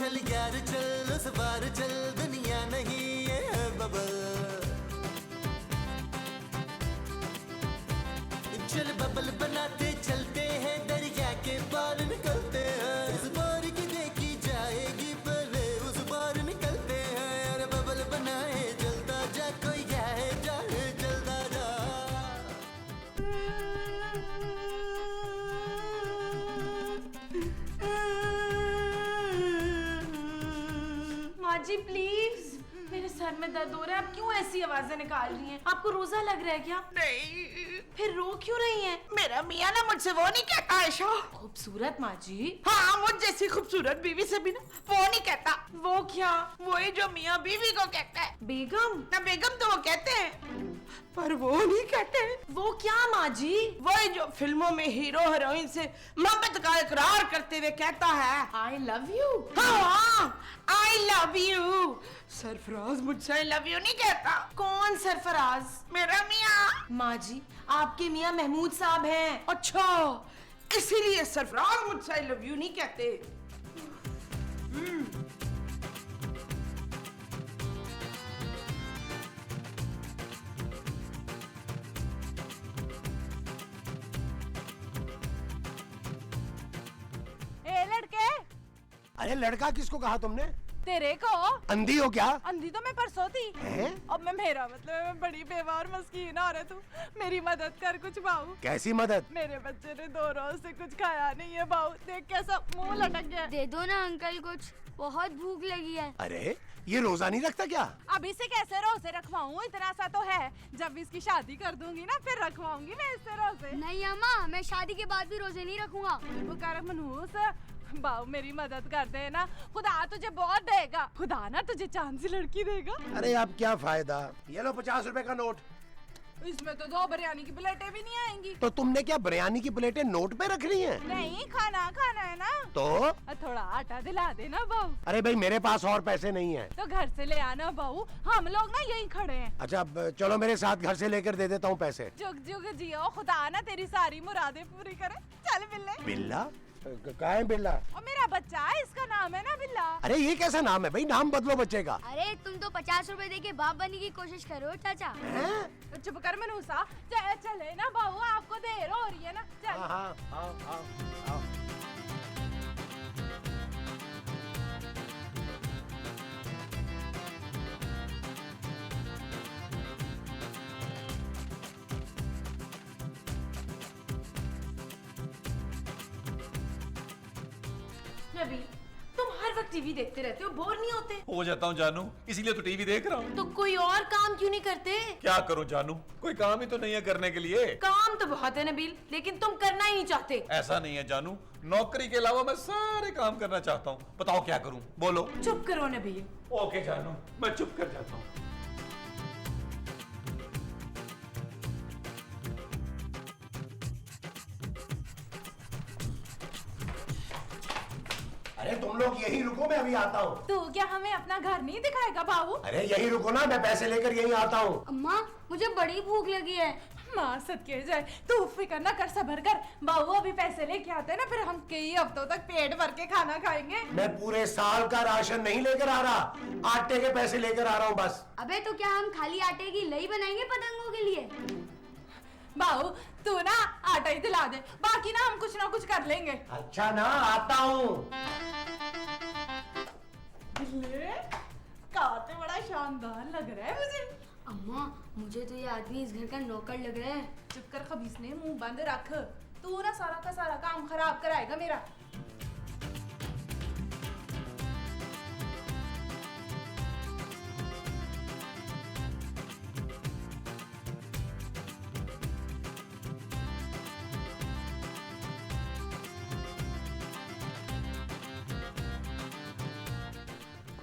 चल यार चल उस बार चल, दुनिया नहीं ये है बबल। चल बबल बनाते चलते हैं, दरिया के पार निकलते हैं। इस बार की देखी जाएगी पहले उस बार निकलते हैं। अरे बबल बनाए जलता जा, कोई क्या है जाए जलता जा। माँ जी प्लीज, मेरे सर में दर्द हो रहा है। आप क्यों ऐसी आवाजें निकाल रही हैं? आपको रोजा लग रहा है क्या? नहीं, फिर रो क्यों रही हैं? मेरा मियाँ ना मुझसे वो नहीं कहता आयशा। खूबसूरत माँ जी। हाँ, मुझ जैसी खूबसूरत बीवी से भी ना वो नहीं कहता। वो क्या? वही जो मियाँ बीवी को कहता है। बेगम? ना बेगम तो वो कहते हैं, पर वो नहीं कहते। वो क्या माँ जी? वही जो फिल्मों में हीरो हीरोइन से मोहब्बत का इकरार करते हुए कहता है, आई लव यू। हाँ, आई लव यू। सरफराज मुझसे आई लव यू नहीं कहता। कौन सरफराज? मेरा मियाँ। माँ जी, आपके मियाँ महमूद साहब हैं। अच्छा, इसीलिए सरफराज मुझसे आई लव यू नहीं कहते। ए लड़के, अरे लड़का किसको कहा तुमने? तेरे को। अंधी हो क्या? अंधी तो मैं परसों थी। हैं? अब मेरा मतलब है, मैं बड़ी बेवार मस्कीन औरत तू मेरी मदद कर कुछ बाबू। कैसी मदद? मेरे बच्चे ने 2 रोज से कुछ खाया नहीं है बाबू, देख कैसा मुंह लटक गया। दे दो ना अंकल, कुछ बहुत भूख लगी है। अरे ये रोजा नहीं रखता क्या? अब इसे कैसे रोजे रखवाऊं? इतना सा तो है, जब इसकी शादी कर दूंगी ना फिर रखवाऊंगी मैं इससे रोजे। नहीं अम्मा, मैं शादी के बाद भी रोजे नहीं रखूंगा। कर मनहूस बाबू, मेरी मदद कर दे ना, खुदा तुझे बहुत देगा। खुदा ना तुझे चांद सी लड़की देगा। अरे अब क्या फायदा, ये लो 50 रुपए का नोट। इसमें तो 2 बिरयानी की प्लेटें भी नहीं आएंगी। तो तुमने क्या बिरयानी की प्लेटें नोट पे रख ली हैं? नहीं, खाना है ना। तो थोड़ा आटा दिला देना बहू। अरे भाई मेरे पास और पैसे नहीं हैं। तो घर से ले आना बहू, हम लोग ना यहीं खड़े हैं। अच्छा अब चलो मेरे साथ घर से लेकर दे देता हूँ पैसे। जुग जुग जियो, खुदा ना तेरी सारी मुरादें पूरी करे। चल बिल्ले। बिल्ला? कहाँ है बिल्ला? और मेरा बच्चा है, इसका नाम है ना बिल्ला। अरे ये कैसा नाम है भाई, नाम बदलो बच्चे का। अरे तुम तो 50 रुपए दे के बाप बनने की कोशिश करो चाचा। तो चुप कर मनूसा, चले ना बहू, आपको देर हो रही है ना। चल। हाँ, आओ। नबील, तुम हर वक्त टीवी देखते रहते हो, बोर नहीं होते? हो जाता हूँ जानू, इसीलिए तो टीवी देख रहा हूँ। तो कोई और काम क्यों नहीं करते? क्या करूँ जानू, कोई काम ही तो नहीं है करने के लिए। काम तो बहुत है नबील, लेकिन तुम करना ही नहीं चाहते। ऐसा नहीं है जानू, नौकरी के अलावा मैं सारे काम करना चाहता हूँ। बताओ क्या करूँ, बोलो। चुप करो नबील। ओके जानू, मैं चुप कर जाता हूँ। अरे तुम लोग यही रुको, मैं अभी आता हूँ। तू क्या हमें अपना घर नहीं दिखाएगा बाबू? अरे यही रुको ना, मैं पैसे लेकर यही आता हूँ। अम्मा मुझे बड़ी भूख लगी है। माँ सदके जाए, तू फिक्र ना कर, सबर कर बाबू। अभी पैसे लेके आते हैं ना, फिर हम कई हफ्तों तक पेट भर के खाना खाएंगे। मैं पूरे साल का राशन नहीं लेकर आ रहा, आटे के पैसे लेकर आ रहा हूँ बस। अबे तो क्या हम खाली आटे की लई बनाएंगे पतंगों के लिए? बाबू तू ना आटा ही दिला दे, बाकी ना हम कुछ ना कुछ कर लेंगे। अच्छा ना, आता हूँ। काते बड़ा शानदार लग रहा है मुझे। अम्मा मुझे तो ये आदमी इस घर का नौकर लग रहा है। चुप कर खबीस ने, मुंह बंद रख। तू ना सारा का सारा काम खराब कराएगा मेरा।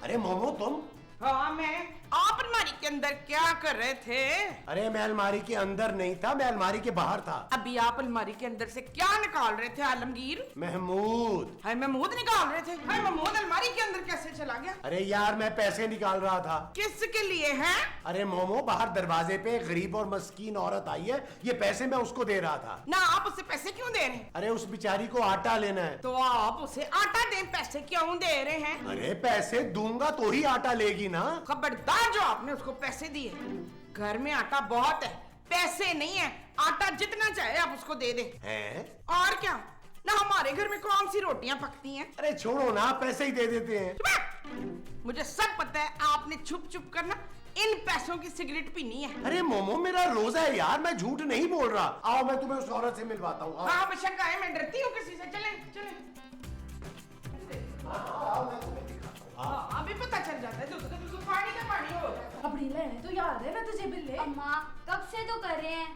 अरे मोमो तुम? हाँ मैं। आप अलमारी के अंदर क्या कर रहे थे? अरे मैं अलमारी के अंदर नहीं था, मैं अलमारी के बाहर था। अभी आप अलमारी के अंदर से क्या निकाल रहे थे आलमगीर? महमूद। हाय महमूद निकाल रहे थे? हाय महमूद अलमारी के अंदर कैसे चला गया? अरे यार मैं पैसे निकाल रहा था। किसके लिए है? अरे मोमो, बाहर दरवाजे पे एक गरीब और मस्कीन औरत आई है, ये पैसे मैं उसको दे रहा था। ना आप उसे पैसे क्यों दे रहे हैं? अरे उस बेचारी को आटा लेना है। तो आप उसे आटा दें, पैसे क्यों दे रहे हैं? अरे पैसे दूंगा तो ही आटा लेगी ना। खबरदार जो आपने उसको पैसे दिए। घर में आटा बहुत है, पैसे नहीं है। आटा जितना चाहे आप उसको दे दे। हैं? और क्या ना, हमारे घर में कौन सी रोटियां पकती हैं? अरे छोड़ो ना, पैसे ही दे देते हैं। मुझे सब पता है, आपने छुप छुप कर ना इन पैसों की सिगरेट पीनी है। अरे मोमो, मेरा रोजा है यार, मैं झूठ नहीं बोल रहा। आओ मैं तुम्हें उस औरत से मिलवाता हूँ। हाँ बेशक आए, मैं डरती हूँ किसी से। चले चले। हाँ अभी पता चल जाता है, तो पानी का पानी हो जाता है। अपनी लेने तो याद है ना तुझे बिल्ले? अम्मा कब से तो कर रहे हैं।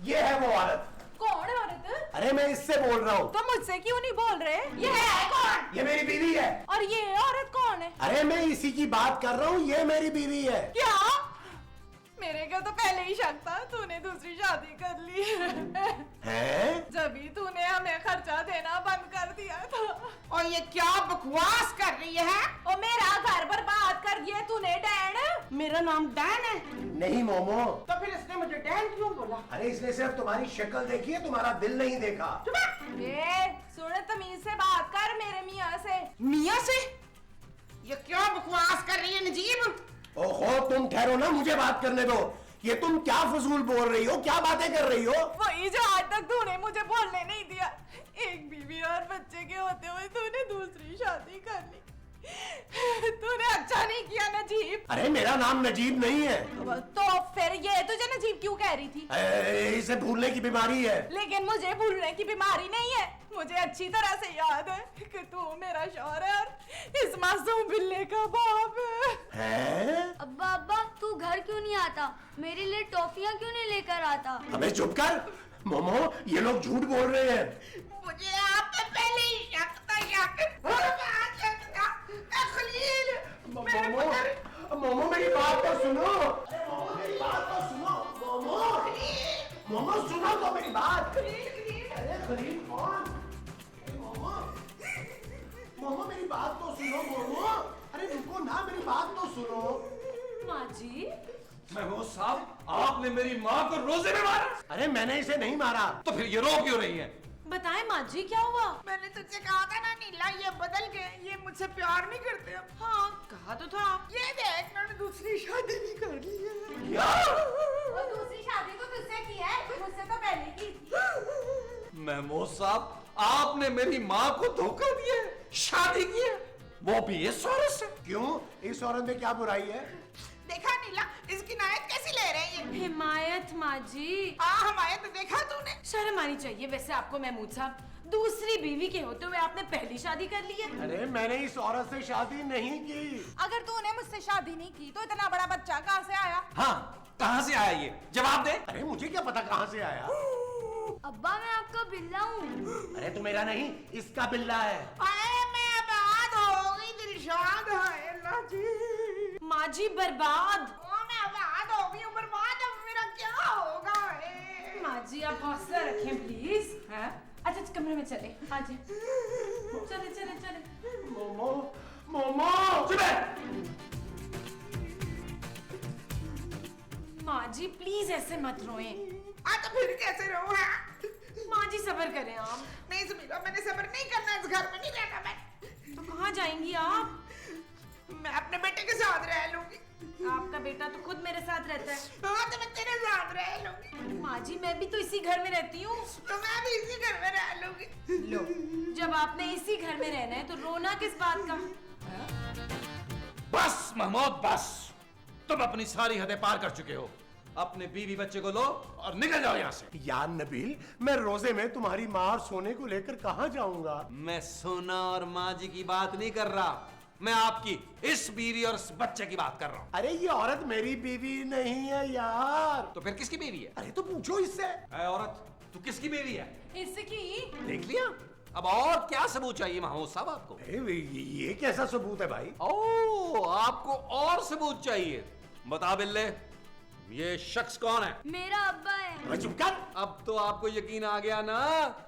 ये है वो औरत। कौन है औरत? अरे मैं इससे बोल रहा हूँ। तो मुझसे क्यों नहीं बोल रहे? ये है कौन? ये मेरी बीवी है। और ये औरत कौन है? अरे मैं इसी की बात कर रहा हूँ, ये मेरी बीवी है। क्या? मेरे को तो पहले ही शक था तूने दूसरी शादी कर ली हैं? जब तूने हमें खर्चा देना बंद कर दिया था। और ये क्या बकवास कर रही है? और मेरा घर बर्बाद कर दिया तूने डैन। मेरा नाम डैन है? नहीं मोमो। तो फिर इसने मुझे डैन क्यों बोला? अरे इसने सिर्फ तुम्हारी शक्ल देखी है, तुम्हारा दिल नहीं देखा। ए, सुन तमीज से बात कर मेरे मियाँ से। मियाँ से? ये क्या बकवास कर रही है नजीब? ओहो, तुम ठहरो ना, मुझे बात करने दो। ये तुम क्या फजूल बोल रही हो, क्या बातें कर रही हो? वही जो आज तक तूने मुझे बोलने नहीं दिया। एक बीवी और बच्चे के होते हुए तूने दूसरी शादी कर ली। तूने अच्छा नहीं किया नजीब। अरे मेरा नाम नजीब नहीं है। तो फिर ये तुझे नजीब क्यों कह रही थी? इसे भूलने की बीमारी है। लेकिन मुझे भूलने की बीमारी नहीं है। मुझे अच्छी तरह से याद है कि तू मेरा शौहर है और इस मासूम बिल्ले का बाप है? अब्बा अब्बा तू घर क्यों नहीं आता, मेरे लिए टॉफियाँ क्यों नहीं लेकर आता। अबे चुप कर मोमो, ये लोग झूठ बोल रहे हैं। मुझे आप पे पहले ही शक था, खलील। मोमो मेरी बात तो सुनो। मोमो मेरी बात तो सुनो। मोमो सुनो तो मेरी बात। अरे खलील कौन? मोमो मेरी बात तो सुनो मोमो। अरे रुको ना, मेरी बात तो सुनो। माँ जी, महमूद साहब, आपने मेरी माँ को रोजे में मारा? अरे मैंने इसे नहीं मारा। तो फिर ये रो क्यों रही है? बताएं माँ जी क्या हुआ? मैंने तुझसे कहा था ना नीला, ये बदल गए, ये मुझसे प्यार नहीं करते अब। हाँ कहा तो था। ये देख, मैंने दूसरी शादी भी कर ली है। क्या? वो दूसरी शादी तो तुझसे की है, मुझसे तो पहले की थी। महमूद साहब, आपने मेरी माँ को धोखा दिया, शादी की है, वो भी इस औरत से। क्यों? इस औरत में क्या बुराई है? देखा नीला, इसकी नायत कैसी ले रही है? हिमायत माँ जी। हमायत देखा तूने? शर्म आनी चाहिए वैसे आपको महमूद साहब। दूसरी बीवी के होते हुए आपने पहली शादी कर ली है। अरे मैंने इस औरत से शादी नहीं की। अगर तूने मुझसे शादी नहीं की तो इतना बड़ा बच्चा कहाँ से आया? हाँ, कहाँ से आया ये? जवाब दे। अरे मुझे क्या पता कहाँ से आया। अब्बा मैं आपका बिल्ला हूँ। अरे तू मेरा नहीं, इसका बिल्ला है। अरे मैं आबाद हो गई, दिलशाद है अल्लाह जी। माँ जी बर्बाद। मैं आबाद हो गई हूँ, बर्बाद अब मेरा क्या होगा? माँ जी आप हौसला रखें प्लीज। हाँ अच्छा कमरे में चले। हाँ जी चले चले चले। मोमो, मोमो माँ जी प्लीज ऐसे मत रोएं। तो फिर कैसे रहूँ? माँ जी सब्र करें आप। नहीं सुमीरा, मैंने सब्र नहीं करना, इस घर में नहीं रहना मैं। तो कहाँ जाएंगी आप? मैं अपने बेटे के साथ रह लूंगी। आपका बेटा तो खुद मेरे साथ रहता है। हाँ तो मैं तेरे साथ रह लूंगी। माँ जी मैं भी तो इसी घर में रहती हूँ। तो मैं भी इसी घर में रह लूंगी। लो जब आपने इसी घर में रहना है तो रोना किस बात का? बस महमूद बस, तुम अपनी सारी हदें पार कर चुके हो। अपने बीवी बच्चे को लो और निकल जाओ यहाँ से। यार नबील, मैं रोजे में तुम्हारी माँ और सोने को लेकर कहाँ जाऊंगा? मैं सोना और माँ जी की बात नहीं कर रहा, मैं आपकी इस बीवी और इस बच्चे की बात कर रहा हूँ। अरे ये औरत मेरी बीवी नहीं है यार। तो फिर किसकी बीवी है? अरे तो पूछो इससे। ऐ औरत, तू किसकी बीवी है? इसकी। देख लिया? अब और क्या सबूत चाहिए महमूद साहब आपको? अरे ये कैसा सबूत है भाई? ओ, आपको और सबूत चाहिए? बता बिल्ले, ये शख्स कौन है? मेरा अब्बा है। अरे चुप कर। अब तो आपको यकीन आ गया ना,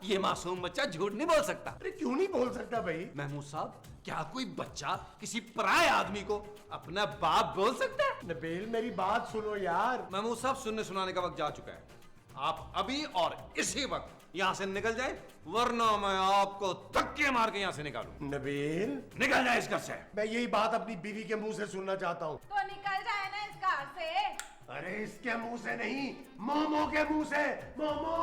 ये मासूम बच्चा झूठ नहीं बोल सकता। अरे क्यों नहीं बोल सकता भाई? महमूद साहब, क्या कोई बच्चा किसी पराये आदमी को अपना बाप बोल सकता है? नबील मेरी बात सुनो यार। महमूद साहब, सुनने सुनाने का वक्त जा चुका है। आप अभी और इसी वक्त यहाँ से निकल जाएं, वरना मैं आपको धक्के मार के यहाँ से निकालूं। नबील निकल जाए इस घर से। मैं यही बात अपनी बीवी के मुंह से सुनना चाहता हूँ। तो निकल जाए ना इस घर से। अरे इसके मुंह से नहीं, मोमो के मुंह से। मोमो,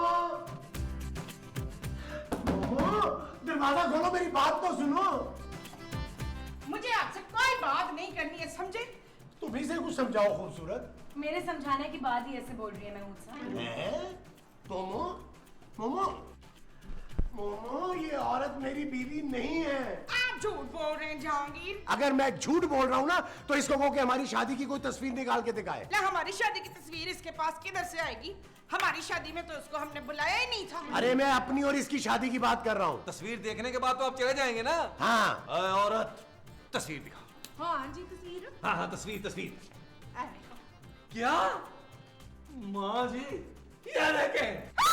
मोमो, दरवाजा खोलो, मेरी बात तो सुनो। मुझे आपसे कोई बात नहीं करनी है, समझे? तुम ही से कुछ समझाओ खूबसूरत। मेरे समझाने के बाद ही ऐसे बोल रही है महमूद साहब। हैं? मोमो, मोमो, मोमो, ये औरत मेरी बीवी नहीं है। आप झूठ बोल रहे हैं जहांगीर। अगर मैं झूठ बोल रहा हूँ ना, तो इसको कहो कि हमारी शादी की कोई तस्वीर निकाल के दिखाए। ना हमारी शादी की तस्वीर इसके पास किधर से आएगी? हमारी शादी में तो उसको हमने बुलाया ही नहीं था। अरे मैं अपनी और इसकी शादी की बात कर रहा हूँ। तस्वीर देखने के बाद तो आप चले जाएंगे ना? हाँ। अरे औरत, तस्वीर दिखाओ। हाँ जी, तस्वीर। हाँ हाँ, तस्वीर तस्वीर। अरे, क्या माँ जी, ये देखें।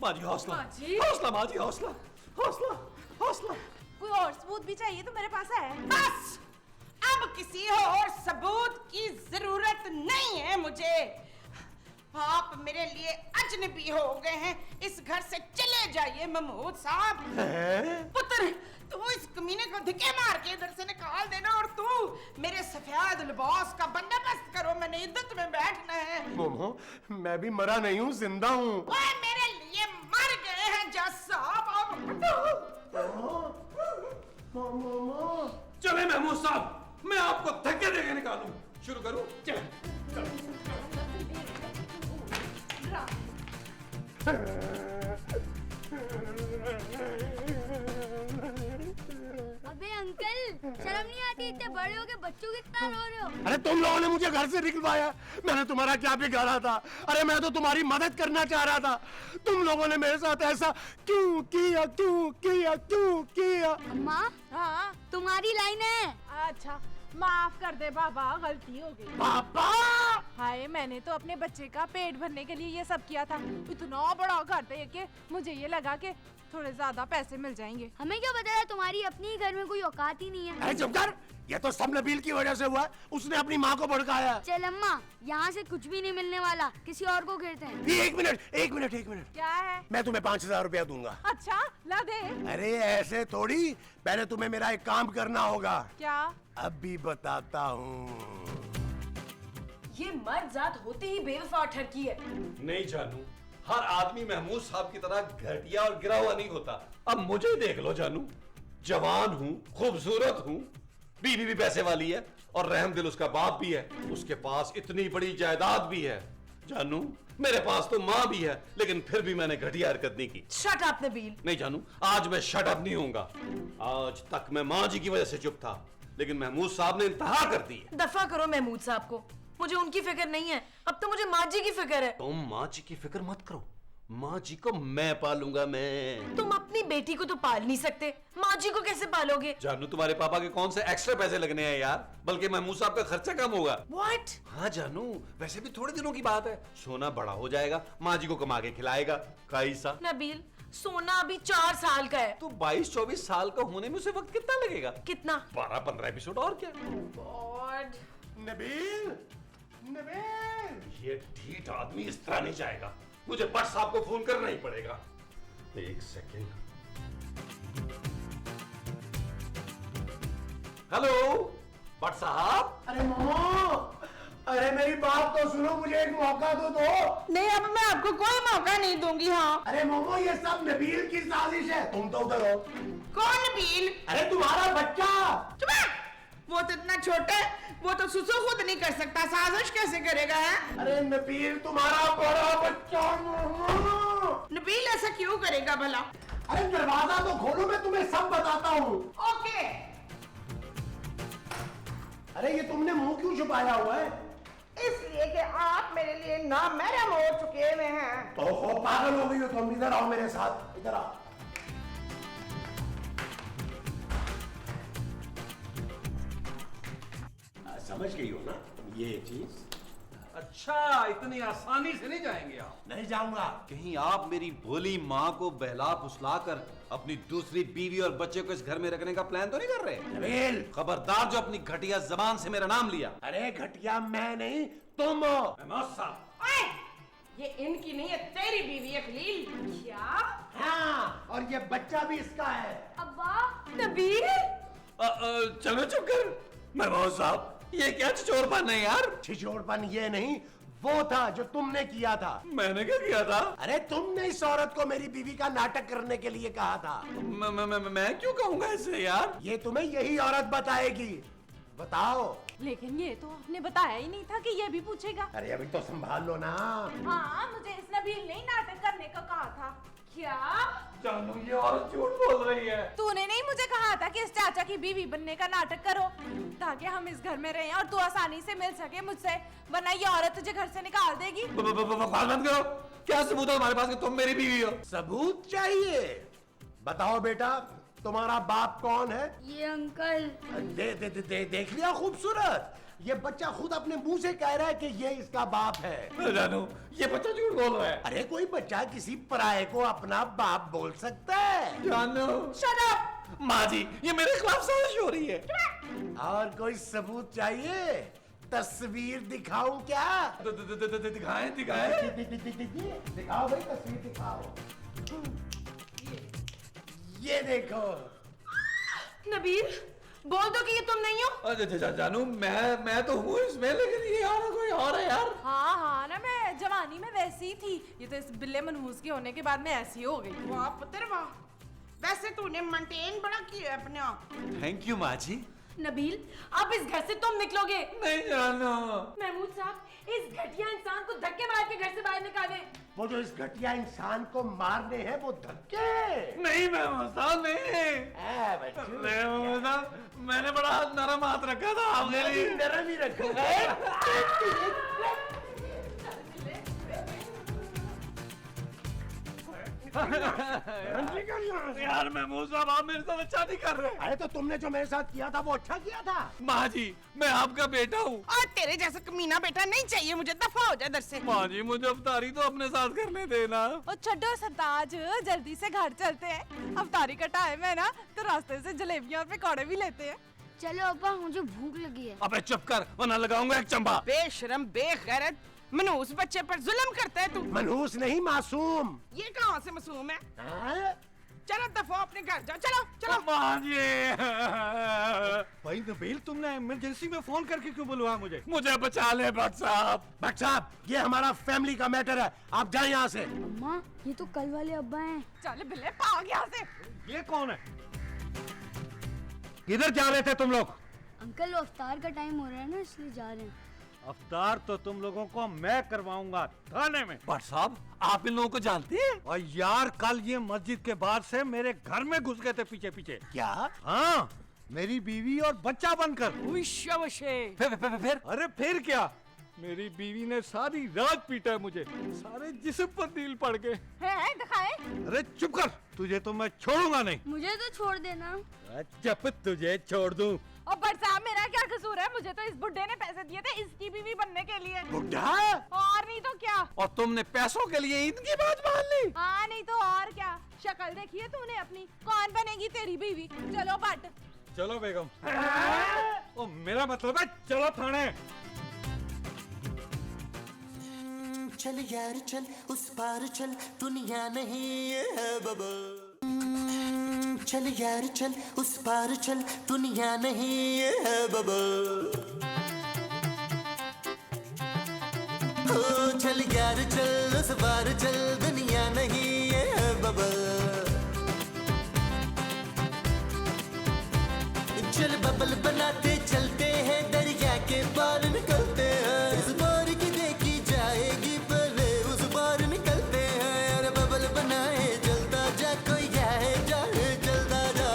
माँ जी हौसला, माँ जी। हौसला माँ जी, हौसला हौसला हौसला। कोई और सबूत भी चाहिए तो मेरे पास है। बस अब किसी और सबूत की जरूरत नहीं है मुझे। आप मेरे लिए अजनबी हो गए हैं। इस घर से चले जाइए महमूद साहब। पुत्र, तू इस कमीने को धक्के मार के इधर से निकाल देना, और तू मेरे सफेद लिबास का बंदोबस्त करो। मैंने इद्दत में बैठना है। मोमो, मैं भी मरा नहीं हूँ, जिंदा हूँ। ओए, मेरे लिए मर गए हैं जज साहब। मोमो, चले महमूद साहब, मैं आपको धक्के देके निकालूं। शुरू करूं? चल। अबे अंकल, शर्म नहीं आती? इतने बड़े हो के बच्चों की तरह रो रहे हो। अरे तुम लोगों ने मुझे घर से निकलवाया, मैंने तुम्हारा क्या बिगाड़ा था? अरे मैं तो तुम्हारी मदद करना चाह रहा था। तुम लोगों ने मेरे साथ ऐसा क्यों किया, क्यों किया, क्यों किया? अम्मा, हाँ, तुम्हारी लाइन है। अच्छा, माफ कर दे बाबा, गलती हो गई। पापा, हाय, मैंने तो अपने बच्चे का पेट भरने के लिए ये सब किया था। इतना बड़ा घर देख के मुझे ये लगा कि थोड़े ज्यादा पैसे मिल जाएंगे। हमें क्या पता है, तुम्हारी अपनी ही घर में कोई औकात ही नहीं है। अरे चुप कर, ये तो सब नबील की वजह से हुआ। उसने अपनी माँ को भड़काया। चल अम्मा, यहाँ से कुछ भी नहीं मिलने वाला, किसी और को घेरते हैं। ये एक मिनट, एक मिनट, एक मिनट। क्या है? मैं तुम्हें 5,000 रुपया दूंगा। अच्छा, ला दे। अरे ऐसे थोड़ी, पहले तुम्हें मेरा एक काम करना होगा। क्या? अभी बताता हूँ। ये मर्द जात होते ही बेवफा ठरकी है। नहीं जानू, हर आदमी महमूद साहब की तरह घटिया और गिरा हुआ नहीं होता। अब मुझे देख लो जानू, जवान हूँ, खूबसूरत हूँ, बीवी भी पैसे वाली है, और रहम दिल उसका बाप भी है। उसके पास इतनी बड़ी जायदाद भी है। जानू, मेरे पास तो माँ भी है, लेकिन फिर भी मैंने घटिया हरकत नहीं की। Shut up Nabeel. नहीं जानू, आज मैं शट अप नहीं होऊंगा। आज तक मैं माँ जी की वजह से चुप था, लेकिन महमूद साहब ने इंतहा कर दी है। दफा करो महमूद साहब को, मुझे उनकी फिक्र नहीं है, अब तो मुझे माँ जी की फिक्र है। तुम माँ जी की फिक्र मत करो, माँ जी को मैं पालूंगा। मैं तुम अपनी बेटी को तो पाल नहीं सकते, माँ जी को कैसे पालोगे? जानू, तुम्हारे पापा के कौन से एक्स्ट्रा पैसे लगने हैं यार, बल्कि महमूद साहब का खर्चा कम होगा। What? हाँ जानू, वैसे भी थोड़े दिनों की बात है, सोना बड़ा हो जाएगा, माँ जी को कमा के खिलाएगा। कैसा? नबील, सोना अभी 4 साल का है। तो 22-24 साल का होने में उसे वक्त कितना लगेगा? कितना? 12-15 एपिसोड और क्या? गॉड। नबील, नबील, ये ढीठ आदमी इस तरह नहीं जाएगा, मुझे भट्ट साहब को फोन करना ही पड़ेगा। एक सेकेंड। हेलो भट्ट साहब। अरे मोमो, अरे मेरी बात तो सुनो, मुझे एक मौका तो दो। नहीं, अब मैं आपको कोई मौका नहीं दूंगी। हाँ। अरे मोमो, ये सब नबील की साजिश है। तुम तो उधर हो। कौन नबील? अरे तुम्हारा बच्चा। चुप है। वो तो इतना छोटा है, वो तो सुसु खुद नहीं कर सकता, साजिश कैसे करेगा? है? अरे नबील, तुम्हारा बड़ा बच्चा। मोमो, नबील ऐसा क्यों करेगा भला? अरे दरवाजा तो खोलो, मैं तुम्हें सब बताता हूँ। ओके। अरे ये तुमने मुंह क्यों छुपाया हुआ है? इसलिए कि आप मेरे लिए नामहरम हो चुके हुए हैं। तो हो, पागल हो गई हो तुम। इधर आओ मेरे साथ, इधर आओ। समझ गई हो ना ये चीज? अच्छा, इतनी आसानी से नहीं जाएंगे आप? नहीं जाऊंगा। कहीं आप मेरी भोली माँ को बहला फुसला कर अपनी दूसरी बीवी और बच्चे को इस घर में रखने का प्लान तो नहीं कर रहे? नबील, खबरदार जो अपनी घटिया जबान से मेरा नाम लिया। अरे घटिया मैं नहीं, तुम हो। महमूद साहब, ओए, ये इनकी नहीं है, तेरी बीवी है खलील। क्या? हाँ, और ये बच्चा भी इसका है। अब्बा नबील, चलो चुप कर। महमूद साहब, ये क्या छिछोरपन है यार? छिछोड़पन ये नहीं, वो था जो तुमने किया था। मैंने क्या किया था? अरे तुमने इस औरत को मेरी बीवी का नाटक करने के लिए कहा था। मैं क्यों कहूंगा ऐसे यार? ये तुम्हें यही औरत बताएगी। बताओ। लेकिन ये तो आपने बताया ही नहीं था कि ये भी पूछेगा। अरे अभी तो संभाल लो ना। हाँ, मुझे इस नबील ने ही नाटक करने का कहा था। क्या? जानू, ये औरत झूठ बोल रही है। तूने नहीं मुझे कहा था कि इस चाचा की बीवी बनने का नाटक करो ताकि हम इस घर में रहें और तू आसानी से मिल सके मुझसे, वरना ये औरत तुझे घर से निकाल देगी। बकवास बंद करो। क्या सबूत है तुम्हारे पास कि तुम मेरी बीवी हो? सबूत चाहिए? बताओ बेटा, तुम्हारा बाप कौन है? ये अंकल। देख लिया खूबसूरत? ये बच्चा खुद अपने मुंह से कह रहा है कि ये इसका बाप है। जानू, ये बच्चा झूठ बोल रहा है। अरे कोई बच्चा किसी पराये को अपना बाप बोल सकता है? जानू, शट अप। माँ जी, ये मेरे खिलाफ साजिश हो रही है। और कोई सबूत चाहिए? तस्वीर दिखाऊं क्या? दिखाएं दिखाएं। दिखाओ भाई, तस्वीर दिखाओ। ये देखो। नबील, बोल दो कि ये तुम नहीं हो। जानू, मैं तो हूँ इसमें, लेकिन ये और कोई और है यार। हाँ हाँ ना, मैं जवानी में वैसी ही थी, ये तो इस बिल्ले मनहूस के होने के बाद मैं ऐसी हो गई। वाह पुत्र वाह, वैसे तूने मेंटेन बड़ा किया है अपने आप। थैंक यू माँ जी। नबील, अब इस घर से तुम निकलोगे। नहीं जानू। महमूद साहब, इस घटिया इंसान को धक्के मार के घर से बाहर निकाले। वो जो इस घटिया इंसान को मारने हैं वो धक्के। नहीं महमूद साहब, नहीं। महमूद साहब, मैंने बड़ा नरम हाथ रखा था आपके लिए। नरम ही रखूंगा। यार महमूद साहब, आप मेरे साथ अच्छा नहीं कर रहे। अरे तो तुमने जो मेरे साथ किया था वो अच्छा किया था। माँ जी, मैं आपका बेटा हूँ। और तेरे जैसा कमीना बेटा नहीं चाहिए मुझे, दफा हो जा इधर से। माँ जी, मुझे अफ्तारी तो अपने साथ करने देना। और छड्डो सरताज, जल्दी से घर चलते हैं। अफ्तारी का टाइम है ना, तो रास्ते से जलेबियां और पकौड़े भी लेते हैं। चलो अब्बा, मुझे भूख लगी है। अबे चुप कर, वरना लगाऊंगा एक चंबा। बेशरम बेगैरत, मनहूस बच्चे पर जुल्म करता है तू। मनहूस नहीं, मासूम। ये कहाँ से मासूम है? हाँ? चलो दफा अपने घर जाओ, चलो चलो। माँ जी, भाई नबील, तुमने इमरजेंसी में फोन करके क्यों बुलवाया मुझे बचा ले भट्ट साहब। भट्ट साहब, ये हमारा फैमिली का मैटर है, आप जाएं यहाँ से। अम्मा, ये तो कल वाले अब्बा हैं। चल बिल्ले भाग यहाँ से। ये कौन है? किधर जा रहे थे तुम लोग? अंकल, वो अफ्तार का टाइम हो रहा है ना, इसलिए जा रहे हैं। अफ्तार तो तुम लोगों को मैं करवाऊंगा थाने में। भट्ट साहब, आप इन लोगों को जानते हैं? और यार, कल ये मस्जिद के बाद से मेरे घर में घुस गए थे पीछे पीछे। क्या? हाँ, मेरी बीवी और बच्चा बनकर। फिर अरे फिर क्या, मेरी बीवी ने सारी रात पीटा मुझे, सारे जिस्म पर नील पड़ गए। है दिखाए। अरे चुप कर, तुझे तो मैं छोड़ूंगा नहीं। मुझे तो छोड़ देना। जब तुझे छोड़ दूं। और बट साहब, मेरा क्या कसूर है? मुझे तो इस बुड्ढे ने पैसे दिए थे इसकी बीवी बनने के लिए। बुड्ढा? और नहीं तो क्या। और तुमने पैसों के लिए इनकी बात मान ली? हाँ, नहीं तो और क्या। शक्ल देखी है तूने अपनी? कौन बनेगी तेरी बीवी? चलो बट। चलो बेगम। ओ, मेरा मतलब है चलो थाने। चल यार चल, उस पार चल, दुनिया नहीं है बबल। चल यार चल, उस पार चल, दुनिया नहीं है बबल। ओ चल यार चल, उस पार चल, दुनिया नहीं है बबल। चल बबल बनाते चलते हैं, दरिया के पार निकलते हैं। इस बार की देखी जाएगी, पहले उस बार निकलते हैं। अरे बबल बनाए चलता जा, कोई आए जाए चलता जा।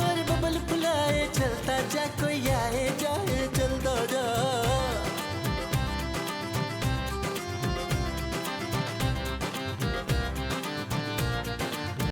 अरे बबल फुलाए चलता जा, कोई आए जाए